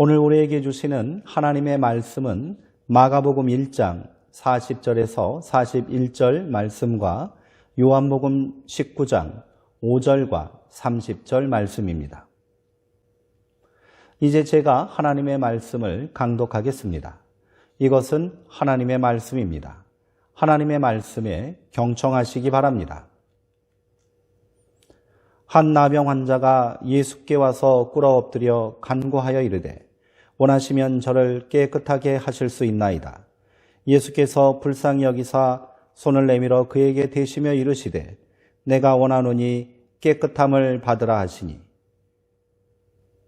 오늘 우리에게 주시는 하나님의 말씀은 마가복음 1장 40절에서 41절 말씀과 요한복음 19장 5절과 30절 말씀입니다. 이제 제가 하나님의 말씀을 강독하겠습니다. 이것은 하나님의 말씀입니다. 하나님의 말씀에 경청하시기 바랍니다. 한 나병 환자가 예수께 와서 꿇어 엎드려 간구하여 이르되 원하시면 저를 깨끗하게 하실 수 있나이다. 예수께서 불쌍히 여기사 손을 내밀어 그에게 대시며 이르시되 내가 원하노니 깨끗함을 받으라 하시니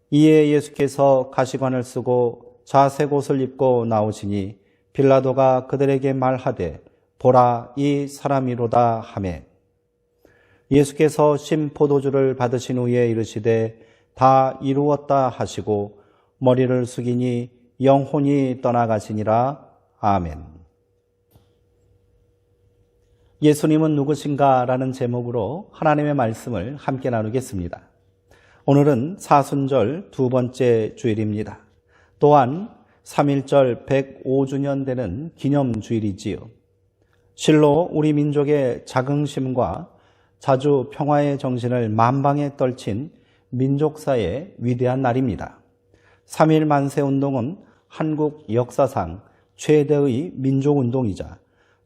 이에 예수께서 가시관을 쓰고 자색 옷을 입고 나오시니 빌라도가 그들에게 말하되 보라 이 사람이로다 하매 예수께서 신 포도주를 받으신 후에 이르시되 다 이루었다 하시고 머리를 숙이니 영혼이 떠나가시니라. 아멘. 예수님은 누구신가? 라는 제목으로 하나님의 말씀을 함께 나누겠습니다. 오늘은 사순절 두 번째 주일입니다. 또한 3.1절 105주년 되는 기념주일이지요. 실로 우리 민족의 자긍심과 자주 평화의 정신을 만방에 떨친 민족사의 위대한 날입니다. 3.1 만세운동은 한국 역사상 최대의 민족운동이자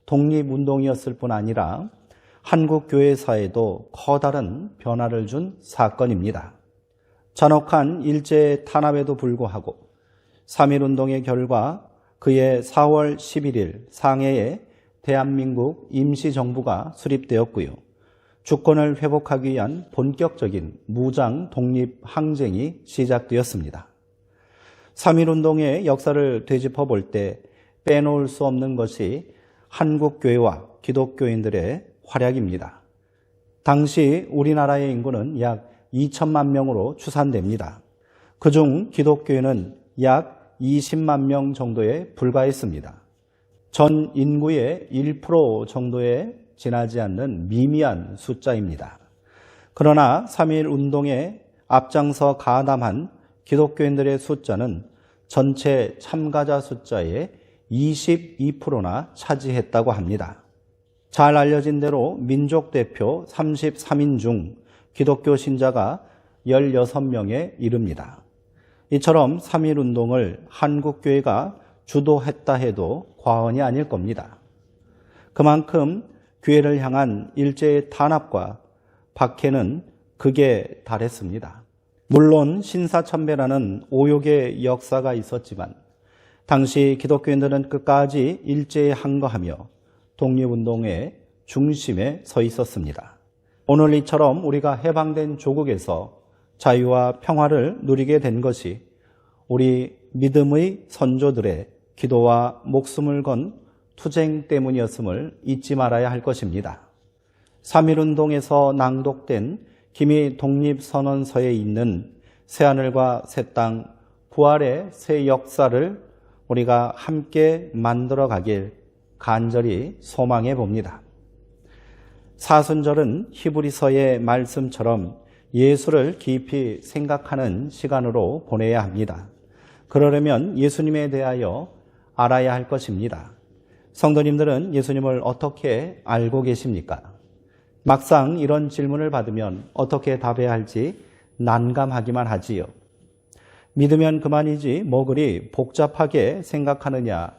독립운동이었을 뿐 아니라 한국 교회사에도 커다란 변화를 준 사건입니다. 잔혹한 일제 탄압에도 불구하고 3.1운동의 결과 그해 4월 11일 상해에 대한민국 임시정부가 수립되었고요. 주권을 회복하기 위한 본격적인 무장 독립 항쟁이 시작되었습니다. 3.1운동의 역사를 되짚어 볼 때 빼놓을 수 없는 것이 한국교회와 기독교인들의 활약입니다. 당시 우리나라의 인구는 약 2천만 명으로 추산됩니다. 그중 기독교인은 약 20만 명 정도에 불과했습니다. 전 인구의 1% 정도에 지나지 않는 미미한 숫자입니다. 그러나 3.1 운동에 앞장서 가담한 기독교인들의 숫자는 전체 참가자 숫자의 22%나 차지했다고 합니다. 잘 알려진 대로 민족 대표 33인 중 기독교 신자가 16명에 이릅니다. 이처럼 3.1 운동을 한국교회가 주도했다 해도 과언이 아닐 겁니다. 그만큼 교회를 향한 일제의 탄압과 박해는 극에 달했습니다. 물론 신사참배라는 오욕의 역사가 있었지만 당시 기독교인들은 끝까지 일제에 항거하며 독립운동의 중심에 서 있었습니다. 오늘 이처럼 우리가 해방된 조국에서 자유와 평화를 누리게 된 것이 우리 믿음의 선조들의 기도와 목숨을 건 투쟁 때문이었음을 잊지 말아야 할 것입니다. 3.1운동에서 낭독된 기미 독립선언서에 있는 새하늘과 새 땅, 부활의 새 역사를 우리가 함께 만들어 가길 간절히 소망해 봅니다. 사순절은 히브리서의 말씀처럼 예수를 깊이 생각하는 시간으로 보내야 합니다. 그러려면 예수님에 대하여 알아야 할 것입니다. 성도님들은 예수님을 어떻게 알고 계십니까? 막상 이런 질문을 받으면 어떻게 답해야 할지 난감하기만 하지요. 믿으면 그만이지 뭐 그리 복잡하게 생각하느냐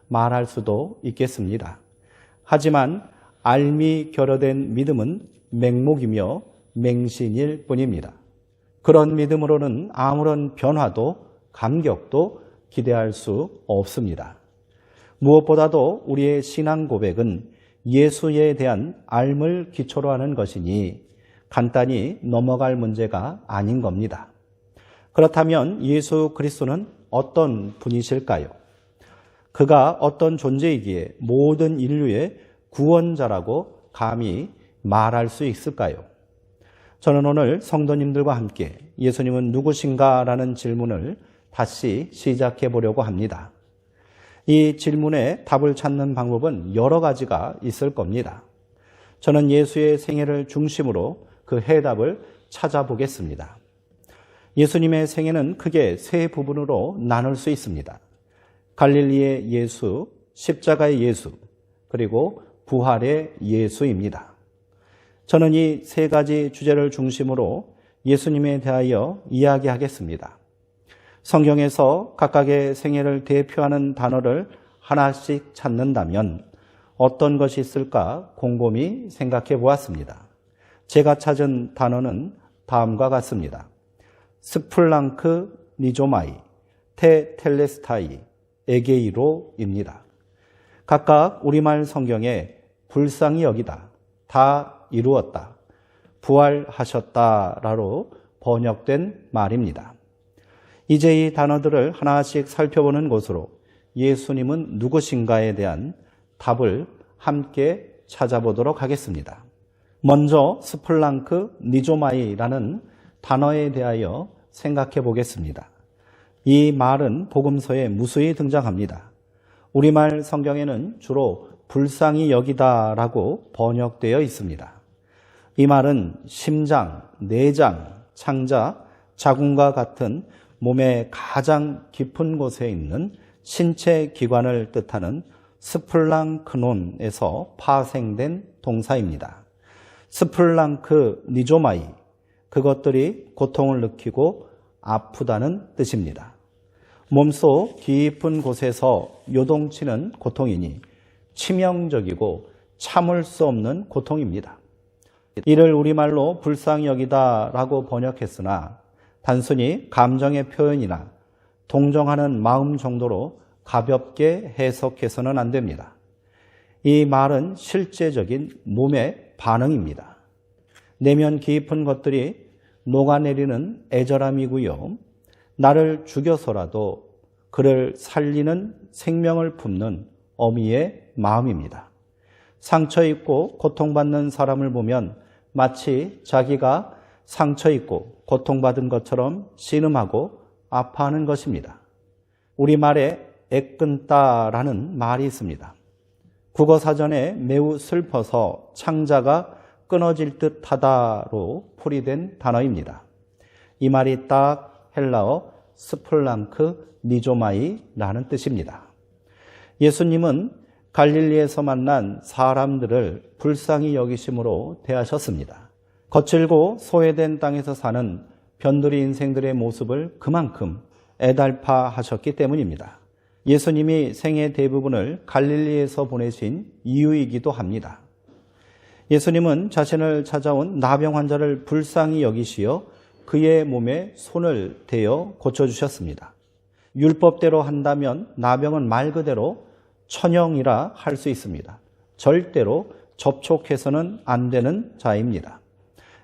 말할 수도 있겠습니다. 하지만 알미 결여된 믿음은 맹목이며 맹신일 뿐입니다. 그런 믿음으로는 아무런 변화도 감격도 기대할 수 없습니다. 무엇보다도 우리의 신앙 고백은 예수에 대한 알을 기초로 하는 것이니 간단히 넘어갈 문제가 아닌 겁니다. 그렇다면 예수 그리스도는 어떤 분이실까요? 그가 어떤 존재이기에 모든 인류의 구원자라고 감히 말할 수 있을까요? 저는 오늘 성도님들과 함께 예수님은 누구신가라는 질문을 다시 시작해 보려고 합니다. 이 질문에 답을 찾는 방법은 여러 가지가 있을 겁니다. 저는 예수의 생애를 중심으로 그 해답을 찾아보겠습니다. 예수님의 생애는 크게 세 부분으로 나눌 수 있습니다. 갈릴리의 예수, 십자가의 예수, 그리고 부활의 예수입니다. 저는 이 세 가지 주제를 중심으로 예수님에 대하여 이야기하겠습니다. 성경에서 각각의 생애를 대표하는 단어를 하나씩 찾는다면 어떤 것이 있을까 곰곰이 생각해 보았습니다. 제가 찾은 단어는 다음과 같습니다. 스플랑크 니조마이, 테텔레스타이, 에게이로입니다. 각각 우리말 성경에 불쌍히 여기다, 다 이루었다, 부활하셨다라로 번역된 말입니다. 이제 이 단어들을 하나씩 살펴보는 것으로 예수님은 누구신가에 대한 답을 함께 찾아보도록 하겠습니다. 먼저 스플랑크 니조마이라는 단어에 대하여 생각해 보겠습니다. 이 말은 복음서에 무수히 등장합니다. 우리말 성경에는 주로 불쌍히 여기다라고 번역되어 있습니다. 이 말은 심장, 내장, 창자, 자궁과 같은 몸의 가장 깊은 곳에 있는 신체 기관을 뜻하는 스플랑크논에서 파생된 동사입니다. 스플랑크 니조마이, 그것들이 고통을 느끼고 아프다는 뜻입니다. 몸속 깊은 곳에서 요동치는 고통이니 치명적이고 참을 수 없는 고통입니다. 이를 우리말로 불쌍히 여기다라고 번역했으나 단순히 감정의 표현이나 동정하는 마음 정도로 가볍게 해석해서는 안 됩니다. 이 말은 실제적인 몸의 반응입니다. 내면 깊은 것들이 녹아내리는 애절함이고요. 나를 죽여서라도 그를 살리는 생명을 품는 어미의 마음입니다. 상처 입고 고통받는 사람을 보면 마치 자기가 상처 입고 고통받은 것처럼 신음하고 아파하는 것입니다. 우리말에 애끈따라는 말이 있습니다. 국어사전에 매우 슬퍼서 창자가 끊어질 듯하다로 풀이된 단어입니다. 이 말이 딱 헬라어 스플랑크 니조마이라는 뜻입니다. 예수님은 갈릴리에서 만난 사람들을 불쌍히 여기심으로 대하셨습니다. 거칠고 소외된 땅에서 사는 변두리 인생들의 모습을 그만큼 애달파하셨기 때문입니다. 예수님이 생애 대부분을 갈릴리에서 보내신 이유이기도 합니다. 예수님은 자신을 찾아온 나병 환자를 불쌍히 여기시어 그의 몸에 손을 대어 고쳐주셨습니다. 율법대로 한다면 나병은 말 그대로 천형이라 할 수 있습니다. 절대로 접촉해서는 안 되는 자입니다.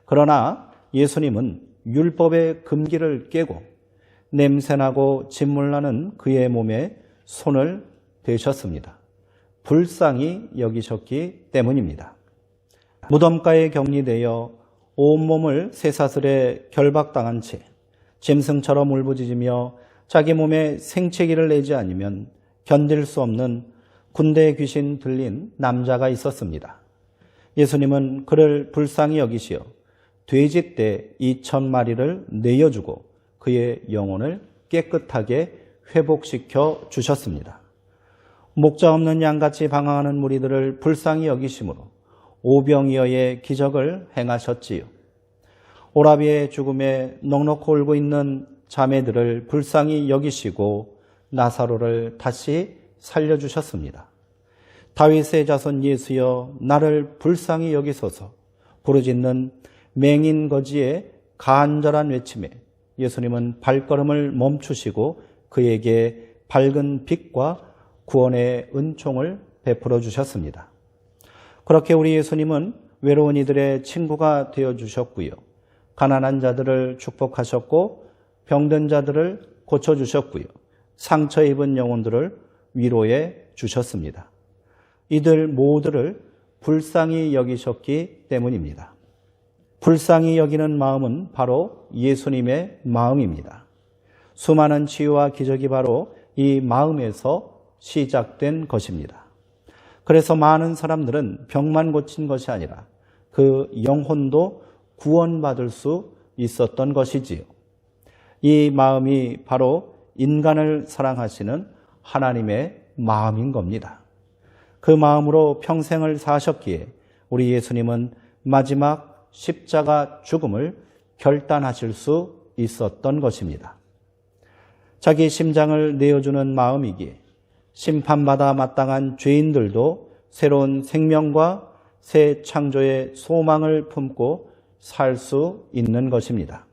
그러나 예수님은 율법의 금기를 깨고 냄새나고 진물나는 그의 몸에 손을 대셨습니다. 불쌍히 여기셨기 때문입니다. 무덤가에 격리되어 온몸을 쇠사슬에 결박당한 채 짐승처럼 울부짖으며 자기 몸에 생채기를 내지 않으면 견딜 수 없는 군대 귀신 들린 남자가 있었습니다. 예수님은 그를 불쌍히 여기시어 돼지떼 2,000마리를 내어주고 그의 영혼을 깨끗하게 회복시켜 주셨습니다. 목자 없는 양같이 방황하는 무리들을 불쌍히 여기심으로 오병이어의 기적을 행하셨지요. 오라비의 죽음에 넋놓고 울고 있는 자매들을 불쌍히 여기시고 나사로를 다시 살려주셨습니다. 다윗의 자손 예수여 나를 불쌍히 여기소서 부르짖는 맹인 거지의 간절한 외침에 예수님은 발걸음을 멈추시고 그에게 밝은 빛과 구원의 은총을 베풀어 주셨습니다. 그렇게 우리 예수님은 외로운 이들의 친구가 되어주셨고요. 가난한 자들을 축복하셨고 병든 자들을 고쳐주셨고요. 상처 입은 영혼들을 위로해 주셨습니다. 이들 모두를 불쌍히 여기셨기 때문입니다. 불쌍히 여기는 마음은 바로 예수님의 마음입니다. 수많은 치유와 기적이 바로 이 마음에서 시작된 것입니다. 그래서 많은 사람들은 병만 고친 것이 아니라 그 영혼도 구원받을 수 있었던 것이지요. 이 마음이 바로 인간을 사랑하시는 하나님의 마음인 겁니다. 그 마음으로 평생을 사셨기에 우리 예수님은 마지막 십자가 죽음을 결단하실 수 있었던 것입니다. 자기 심장을 내어주는 마음이기에 심판받아 마땅한 죄인들도 새로운 생명과 새 창조의 소망을 품고 살 수 있는 것입니다.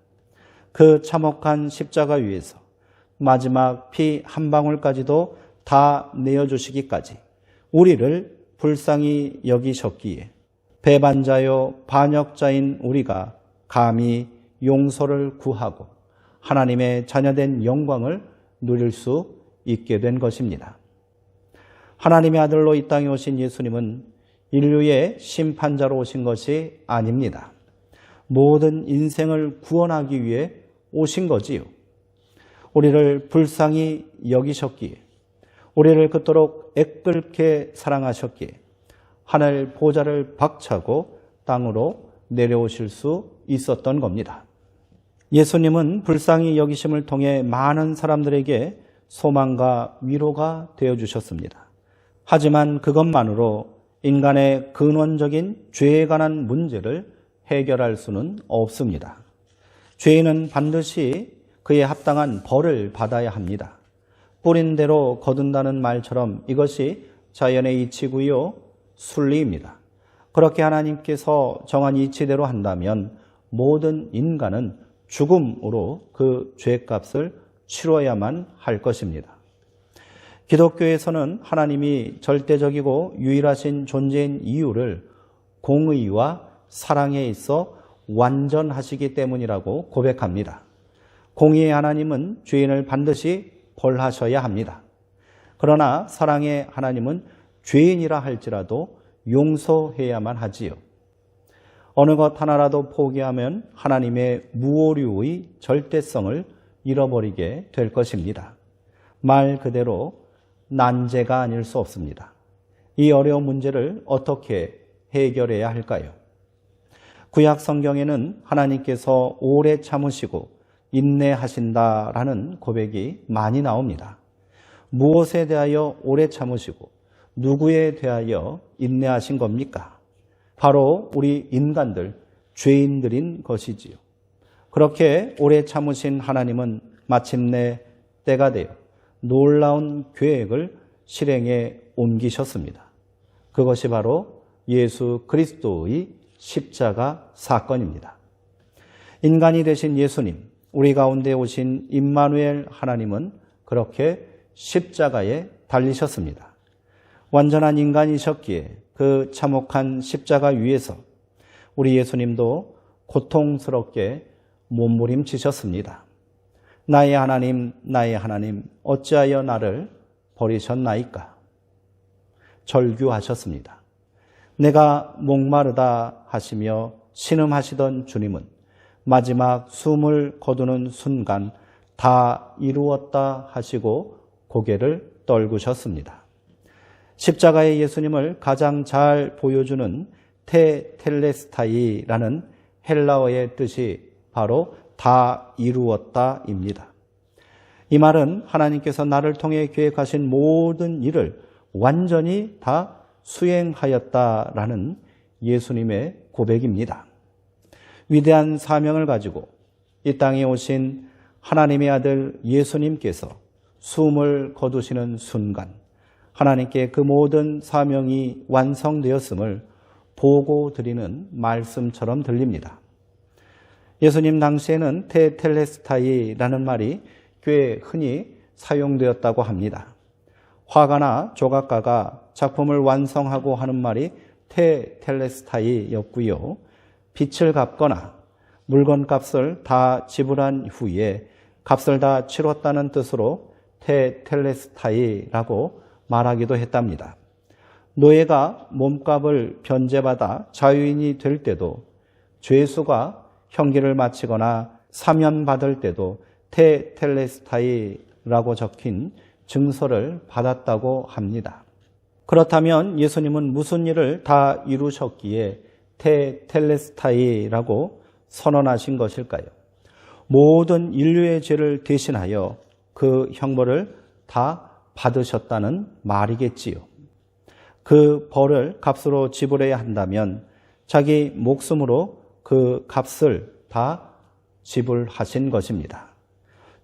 그 참혹한 십자가 위에서 마지막 피 한 방울까지도 다 내어주시기까지 우리를 불쌍히 여기셨기에 배반자요 반역자인 우리가 감히 용서를 구하고 하나님의 자녀된 영광을 누릴 수 있게 된 것입니다. 하나님의 아들로 이 땅에 오신 예수님은 인류의 심판자로 오신 것이 아닙니다. 모든 인생을 구원하기 위해 오신 거지요. 우리를 불쌍히 여기셨기에, 우리를 그토록 애끓게 사랑하셨기에 하늘 보좌를 박차고 땅으로 내려오실 수 있었던 겁니다. 예수님은 불쌍히 여기심을 통해 많은 사람들에게 소망과 위로가 되어주셨습니다. 하지만 그것만으로 인간의 근원적인 죄에 관한 문제를 해결할 수는 없습니다. 죄인은 반드시 그에 합당한 벌을 받아야 합니다. 뿌린 대로 거둔다는 말처럼 이것이 자연의 이치고요, 순리입니다. 그렇게 하나님께서 정한 이치대로 한다면 모든 인간은 죽음으로 그 죄값을 치러야만 할 것입니다. 기독교에서는 하나님이 절대적이고 유일하신 존재인 이유를 공의와 사랑에 있어 완전하시기 때문이라고 고백합니다. 공의의 하나님은 죄인을 반드시 벌하셔야 합니다. 그러나 사랑의 하나님은 죄인이라 할지라도 용서해야만 하지요. 어느 것 하나라도 포기하면 하나님의 무오류의 절대성을 잃어버리게 될 것입니다. 말 그대로 난제가 아닐 수 없습니다. 이 어려운 문제를 어떻게 해결해야 할까요? 구약 성경에는 하나님께서 오래 참으시고 인내하신다라는 고백이 많이 나옵니다. 무엇에 대하여 오래 참으시고 누구에 대하여 인내하신 겁니까? 바로 우리 인간들, 죄인들인 것이지요. 그렇게 오래 참으신 하나님은 마침내 때가 되어 놀라운 계획을 실행에 옮기셨습니다. 그것이 바로 예수 그리스도의 십자가 사건입니다. 인간이 되신 예수님, 우리 가운데 오신 임마누엘 하나님은 그렇게 십자가에 달리셨습니다. 완전한 인간이셨기에 그 참혹한 십자가 위에서 우리 예수님도 고통스럽게 몸부림치셨습니다. 나의 하나님, 나의 하나님, 어찌하여 나를 버리셨나이까? 절규하셨습니다. 내가 목마르다 하시며 신음하시던 주님은 마지막 숨을 거두는 순간 다 이루었다 하시고 고개를 떨구셨습니다. 십자가의 예수님을 가장 잘 보여주는 테텔레스타이라는 헬라어의 뜻이 바로 다 이루었다입니다. 이 말은 하나님께서 나를 통해 계획하신 모든 일을 완전히 다 수행하였다라는 예수님의 고백입니다. 위대한 사명을 가지고 이 땅에 오신 하나님의 아들 예수님께서 숨을 거두시는 순간 하나님께 그 모든 사명이 완성되었음을 보고드리는 말씀처럼 들립니다. 예수님 당시에는 테텔레스타이라는 말이 꽤 흔히 사용되었다고 합니다. 화가나 조각가가 작품을 완성하고 하는 말이 테텔레스타이였고요. 빚을 갚거나 물건값을 다 지불한 후에 값을 다 치렀다는 뜻으로 테텔레스타이라고 말하기도 했답니다. 노예가 몸값을 변제받아 자유인이 될 때도, 죄수가 형기를 마치거나 사면받을 때도 테텔레스타이라고 적힌 증서를 받았다고 합니다. 그렇다면 예수님은 무슨 일을 다 이루셨기에 테텔레스타이라고 선언하신 것일까요? 모든 인류의 죄를 대신하여 그 형벌을 다 받으셨다는 말이겠지요. 그 벌을 값으로 지불해야 한다면 자기 목숨으로 그 값을 다 지불하신 것입니다.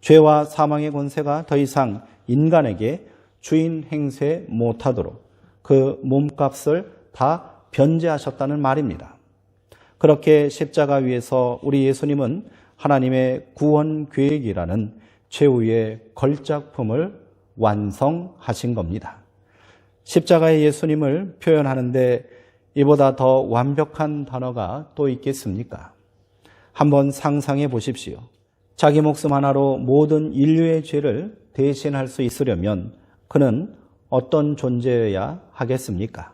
죄와 사망의 권세가 더 이상 인간에게 주인 행세 못하도록 그 몸값을 다 변제하셨다는 말입니다. 그렇게 십자가 위에서 우리 예수님은 하나님의 구원 계획이라는 최후의 걸작품을 완성하신 겁니다. 십자가의 예수님을 표현하는데 이보다 더 완벽한 단어가 또 있겠습니까? 한번 상상해 보십시오. 자기 목숨 하나로 모든 인류의 죄를 대신할 수 있으려면 그는 어떤 존재여야 하겠습니까?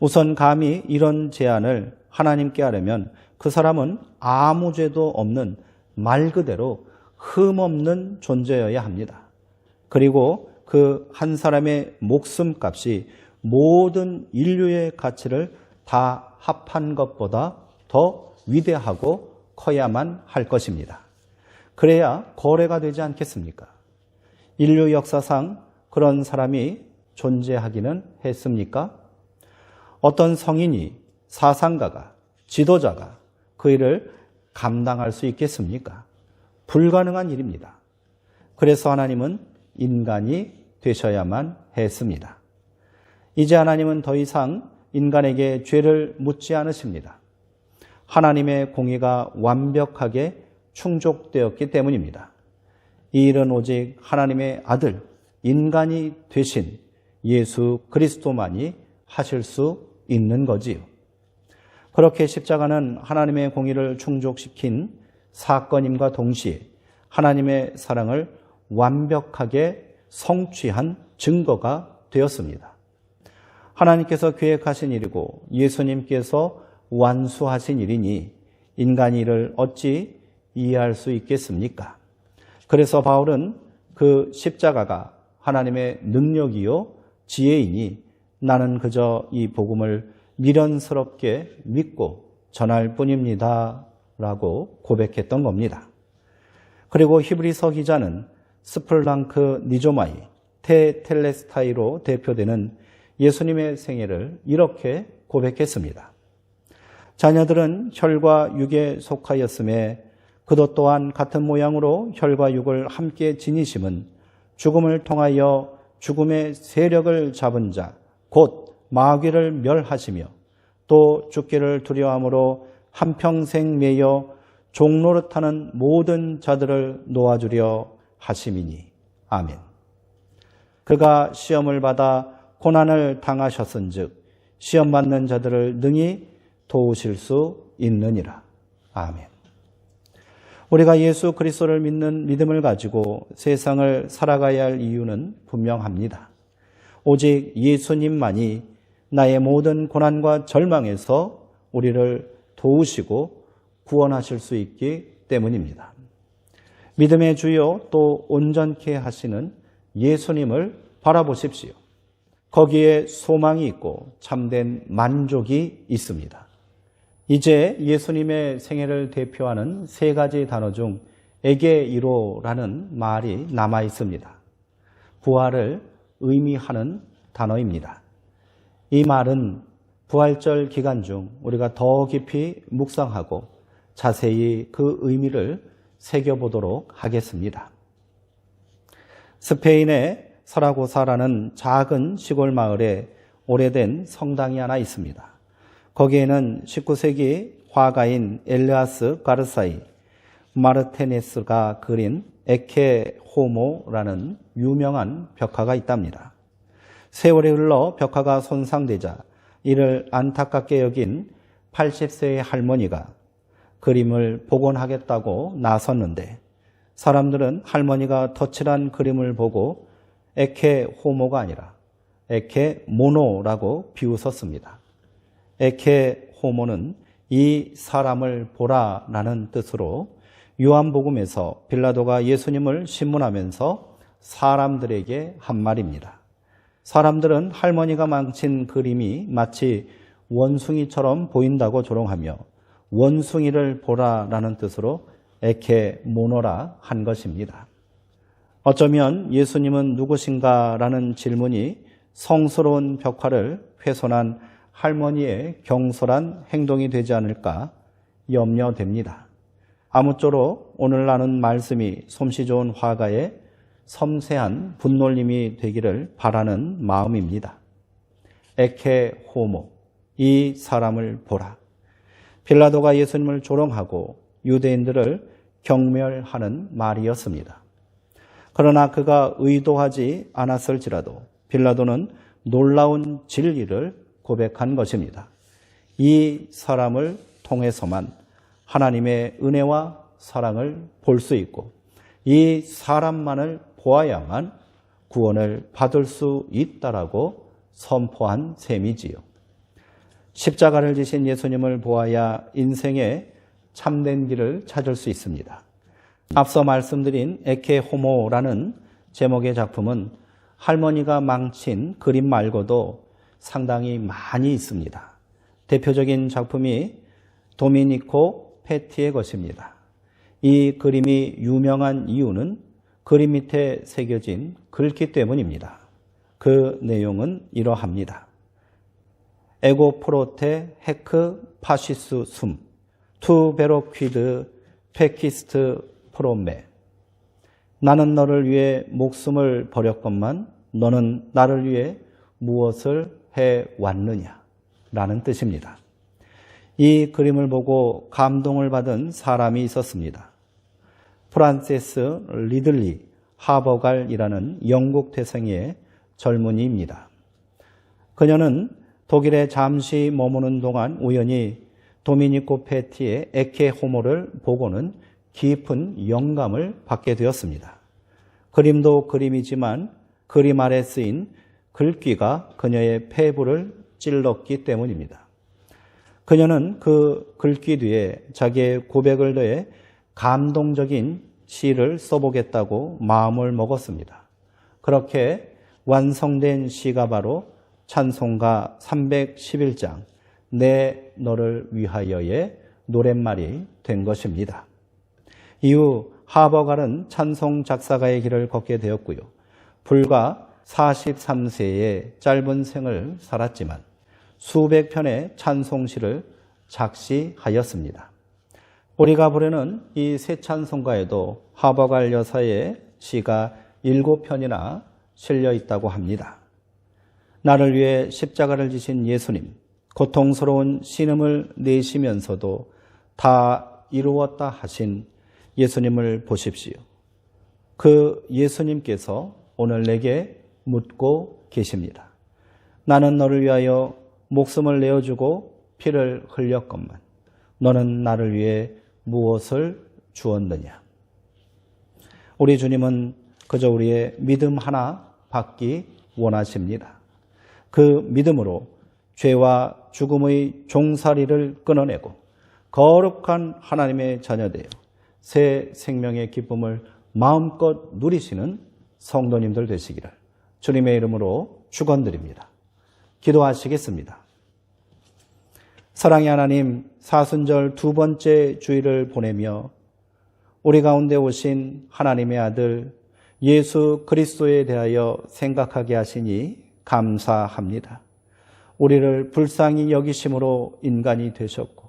우선 감히 이런 제안을 하나님께 하려면 그 사람은 아무 죄도 없는 말 그대로 흠없는 존재여야 합니다. 그리고 그 한 사람의 목숨값이 모든 인류의 가치를 다 합한 것보다 더 위대하고 커야만 할 것입니다. 그래야 거래가 되지 않겠습니까? 인류 역사상 그런 사람이 존재하기는 했습니까? 어떤 성인이, 사상가가, 지도자가 그 일을 감당할 수 있겠습니까? 불가능한 일입니다. 그래서 하나님은 인간이 되셔야만 했습니다. 이제 하나님은 더 이상 인간에게 죄를 묻지 않으십니다. 하나님의 공의가 완벽하게 충족되었기 때문입니다. 이 일은 오직 하나님의 아들, 인간이 되신 예수 그리스도만이 하실 수 있는 거지요. 그렇게 십자가는 하나님의 공의를 충족시킨 사건임과 동시에 하나님의 사랑을 완벽하게 성취한 증거가 되었습니다. 하나님께서 계획하신 일이고 예수님께서 완수하신 일이니 인간이 이를 어찌 이해할 수 있겠습니까? 그래서 바울은 그 십자가가 하나님의 능력이요 지혜이니 나는 그저 이 복음을 미련스럽게 믿고 전할 뿐입니다 라고 고백했던 겁니다. 그리고 히브리서 기자는 스플랑크 니조마이, 테텔레스타이로 대표되는 예수님의 생애를 이렇게 고백했습니다. 자녀들은 혈과 육에 속하였음에 그도 또한 같은 모양으로 혈과 육을 함께 지니심은 죽음을 통하여 죽음의 세력을 잡은 자, 곧 마귀를 멸하시며 또 죽기를 두려워함으로 한평생 매여 종노릇하는 모든 자들을 놓아주려 하심이니. 아멘. 그가 시험을 받아 고난을 당하셨은즉 시험 받는 자들을 능히 도우실 수 있느니라. 아멘. 우리가 예수 그리스도를 믿는 믿음을 가지고 세상을 살아가야 할 이유는 분명합니다. 오직 예수님만이 나의 모든 고난과 절망에서 우리를 도우시고 구원하실 수 있기 때문입니다. 믿음의 주요 또 온전케 하시는 예수님을 바라보십시오. 거기에 소망이 있고 참된 만족이 있습니다. 이제 예수님의 생애를 대표하는 세 가지 단어 중 에게이로라는 말이 남아 있습니다. 부활을 의미하는 단어입니다. 이 말은 부활절 기간 중 우리가 더 깊이 묵상하고 자세히 그 의미를 새겨보도록 하겠습니다. 스페인의 사라고사라는 작은 시골 마을에 오래된 성당이 하나 있습니다. 거기에는 19세기 화가인 엘르아스 가르사이 마르테네스가 그린 에케 호모라는 유명한 벽화가 있답니다. 세월이 흘러 벽화가 손상되자 이를 안타깝게 여긴 80세의 할머니가 그림을 복원하겠다고 나섰는데 사람들은 할머니가 덧칠한 그림을 보고 에케 호모가 아니라 에케 모노라고 비웃었습니다. 에케 호모는 이 사람을 보라라는 뜻으로 요한복음에서 빌라도가 예수님을 신문하면서 사람들에게 한 말입니다. 사람들은 할머니가 망친 그림이 마치 원숭이처럼 보인다고 조롱하며 원숭이를 보라라는 뜻으로 에케 모노라 한 것입니다. 어쩌면 예수님은 누구신가라는 질문이 성스러운 벽화를 훼손한 할머니의 경솔한 행동이 되지 않을까 염려됩니다. 아무쪼록 오늘 나눈 말씀이 솜씨 좋은 화가의 섬세한 분놀림이 되기를 바라는 마음입니다. 에케 호모, 이 사람을 보라. 빌라도가 예수님을 조롱하고 유대인들을 경멸하는 말이었습니다. 그러나 그가 의도하지 않았을지라도 빌라도는 놀라운 진리를 고백한 것입니다. 이 사람을 통해서만 하나님의 은혜와 사랑을 볼 수 있고 이 사람만을 보아야만 구원을 받을 수 있다라고 선포한 셈이지요. 십자가를 지신 예수님을 보아야 인생의 참된 길을 찾을 수 있습니다. 앞서 말씀드린 에케 호모라는 제목의 작품은 할머니가 망친 그림 말고도 상당히 많이 있습니다. 대표적인 작품이 도미니코 페티의 것입니다. 이 그림이 유명한 이유는 그림 밑에 새겨진 글귀 때문입니다. 그 내용은 이러합니다. 에고 프로테 헤크 파시스 숨 투 베로퀴드 페키스트 프로메. 나는 너를 위해 목숨을 버렸건만 너는 나를 위해 무엇을 해왔느냐 라는 뜻입니다. 이 그림을 보고 감동을 받은 사람이 있었습니다. 프란세스 리들리 하버갈이라는 영국 태생의 젊은이입니다. 그녀는 독일에 잠시 머무는 동안 우연히 도미니코 페티의 에케 호모를 보고는 깊은 영감을 받게 되었습니다. 그림도 그림이지만 그림 아래 쓰인 글귀가 그녀의 폐부를 찔렀기 때문입니다. 그녀는 그 글귀 뒤에 자기의 고백을 더해 감동적인 시를 써보겠다고 마음을 먹었습니다. 그렇게 완성된 시가 바로 찬송가 311장 내 너를 위하여의 노랫말이 된 것입니다. 이후 하버갈은 찬송 작사가의 길을 걷게 되었고요. 불과 43세의 짧은 생을 살았지만 수백 편의 찬송시를 작시하였습니다. 우리가 부르는 이 새 찬송가에도 하버갈 여사의 시가 7편이나 실려 있다고 합니다. 나를 위해 십자가를 지신 예수님, 고통스러운 신음을 내시면서도 다 이루었다 하신 예수님을 보십시오. 그 예수님께서 오늘 내게 묻고 계십니다. 나는 너를 위하여 목숨을 내어주고 피를 흘렸건만 너는 나를 위해 무엇을 주었느냐. 우리 주님은 그저 우리의 믿음 하나 받기 원하십니다. 그 믿음으로 죄와 죽음의 종살이를 끊어내고 거룩한 하나님의 자녀되어 새 생명의 기쁨을 마음껏 누리시는 성도님들 되시기를 주님의 이름으로 축원드립니다. 기도하시겠습니다. 사랑의 하나님, 사순절 두 번째 주일을 보내며 우리 가운데 오신 하나님의 아들 예수 그리스도에 대하여 생각하게 하시니 감사합니다. 우리를 불쌍히 여기심으로 인간이 되셨고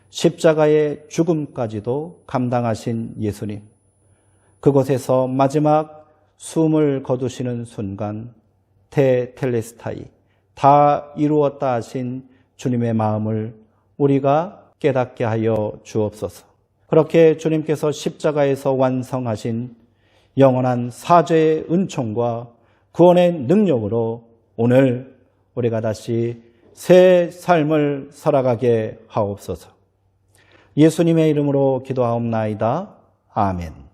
십자가의 죽음까지도 감당하신 예수님, 그곳에서 마지막 숨을 거두시는 순간 테텔레스타이, 다 이루었다 하신 주님의 마음을 우리가 깨닫게 하여 주옵소서. 그렇게 주님께서 십자가에서 완성하신 영원한 사죄의 은총과 구원의 능력으로 오늘 우리가 다시 새 삶을 살아가게 하옵소서. 예수님의 이름으로 기도하옵나이다. 아멘.